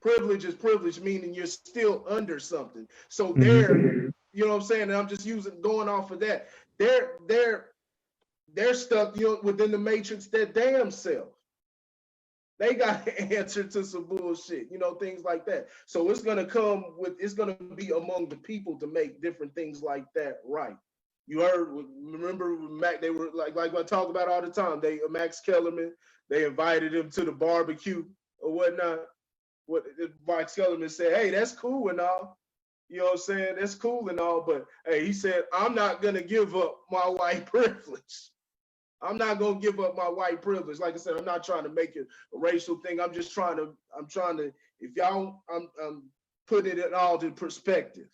Privilege is privilege, meaning you're still under something. So they're, you know what I'm saying? And I'm just going off of that. They're stuck, you know, within the matrix their damn self. They got to answer to some bullshit, you know, things like that. So it's gonna be among the people to make different things like that right. You remember Mac, they were like I talk about all the time. Max Kellerman, they invited him to the barbecue or whatnot. What Max Kellerman said, hey, that's cool and all. You know what I'm saying? That's cool and all, but hey, he said, I'm not gonna give up my white privilege. I'm not gonna give up my white privilege. Like I said, I'm not trying to make it a racial thing. I'm trying to, if y'all, I'm putting it all in perspective.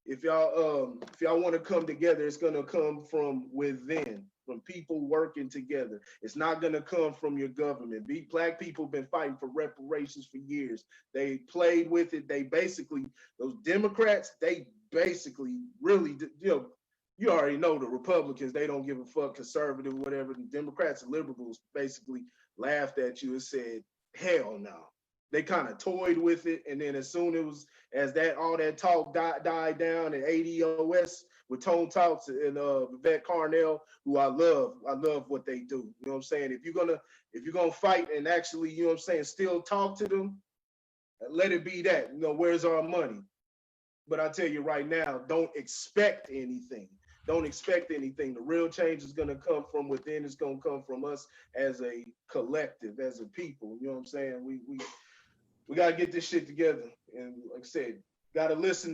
If y'all want to come together, it's gonna come from within, from people working together. It's not gonna come from your government. Black people have been fighting for reparations for years. They played with it. They basically, those Democrats, they basically really, you know, you already know the Republicans, they don't give a fuck, conservative, whatever. The Democrats and liberals basically laughed at you and said, hell no. They kind of toyed with it, and then as soon as all that talk died down, and ADOS with Tone Talks and Vivek Carnell, who I love what they do. You know what I'm saying? If you're gonna fight and actually, you know what I'm saying, still talk to them, let it be that. You know, where's our money? But I tell you right now, don't expect anything. Don't expect anything. The real change is going to come from within. It's going to come from us as a collective, as a people. You know what I'm saying? We got to get this shit together. And like I said, we got to listen.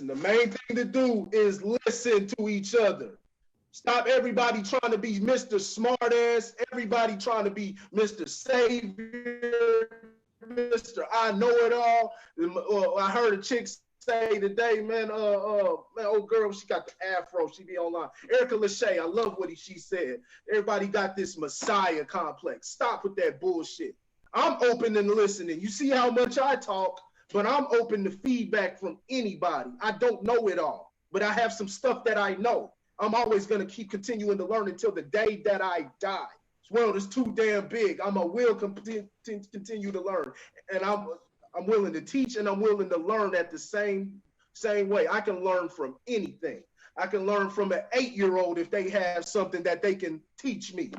The main thing to do is listen to each other. Stop everybody trying to be Mr. Smartass, everybody trying to be Mr. Savior, Mr. I know it all. I heard a chick say today, man, old girl, she got the afro, she be online. Erica Lachey, I love what she said. Everybody got this Messiah complex. Stop with that bullshit. I'm open and listening. You see how much I talk, but I'm open to feedback from anybody. I don't know it all, but I have some stuff that I know. I'm always going to keep continuing to learn until the day that I die. This world is too damn big. I'm a will continue to learn, and I'm willing to teach and I'm willing to learn at the same way. I can learn from anything. I can learn from an 8-year-old if they have something that they can teach me.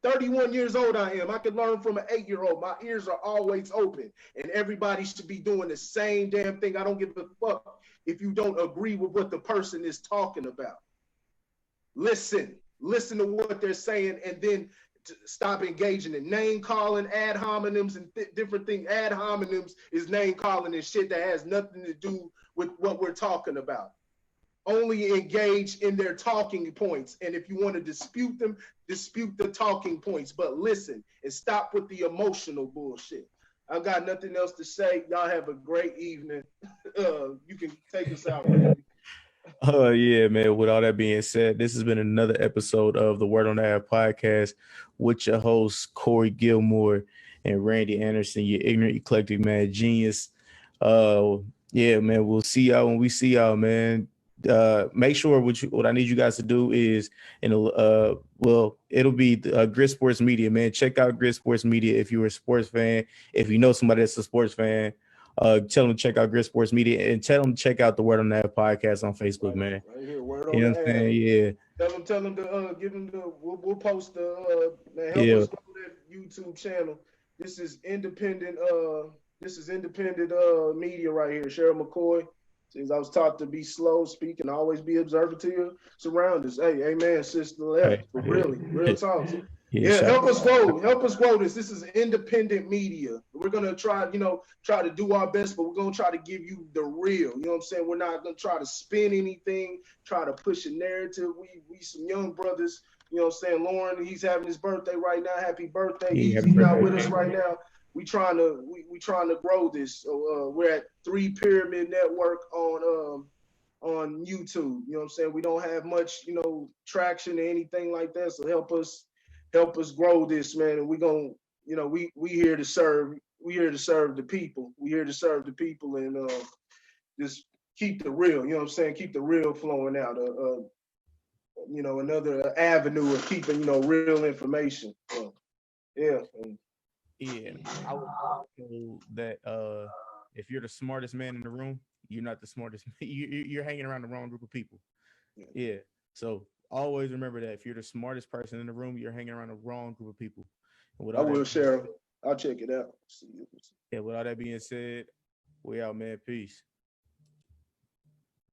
31 years old I am. I can learn from an 8-year-old. My ears are always open, and everybody should be doing the same damn thing. I don't give a fuck if you don't agree with what the person is talking about. Listen to what they're saying, and then stop engaging in name calling, ad hominems, and different things. Ad hominems is name calling and shit that has nothing to do with what we're talking about. Only engage in their talking points, and if you want to dispute them, dispute the talking points, but listen and stop with the emotional bullshit. I've got nothing else to say. Y'all have a great evening. You can take us out, man. Oh yeah, man. With all that being said, this has been another episode of the Word on the App podcast with your hosts Corey Gilmore and Randy Anderson, your ignorant, eclectic man genius. Yeah, man. We'll see y'all when we see y'all, man. Make sure what I need you guys to do is it'll be Grit Sports Media, man. Check out Grit Sports Media if you're a sports fan. If you know somebody that's a sports fan. Tell them to check out Grit Sports Media and tell them to check out the Word on That podcast on Facebook, man. Right here, Word on You know what I'm saying? Yeah. Tell them to give them we'll post the help us grow that YouTube channel. This is independent media right here. Cheryl McCoy says I was taught to be slow, speak, and always be observant to your surroundings. Hey, amen, sister. Really, real talk. Yeah, help us grow this. This is independent media. We're gonna try to do our best, but we're gonna try to give you the real. You know what I'm saying? We're not gonna try to spin anything, try to push a narrative. We some young brothers. You know what I'm saying? Lauren, he's having his birthday right now. Happy birthday! He's not with us right now. We trying to grow this. So, we're at 3 Pyramid Network on YouTube. You know what I'm saying? We don't have much traction or anything like that. So help us grow this, man. And we're gonna, we here to serve. We here to serve the people. We here to serve the people and just keep the real. You know what I'm saying? Keep the real flowing out. Another avenue of keeping real information. So, yeah. Yeah, I would know that if you're the smartest man in the room, you're not the smartest. You're hanging around the wrong group of people. Yeah. So always remember that if you're the smartest person in the room, you're hanging around the wrong group of people. I will share. I'll check it out. Yeah. With all that being said, we out, man. Peace.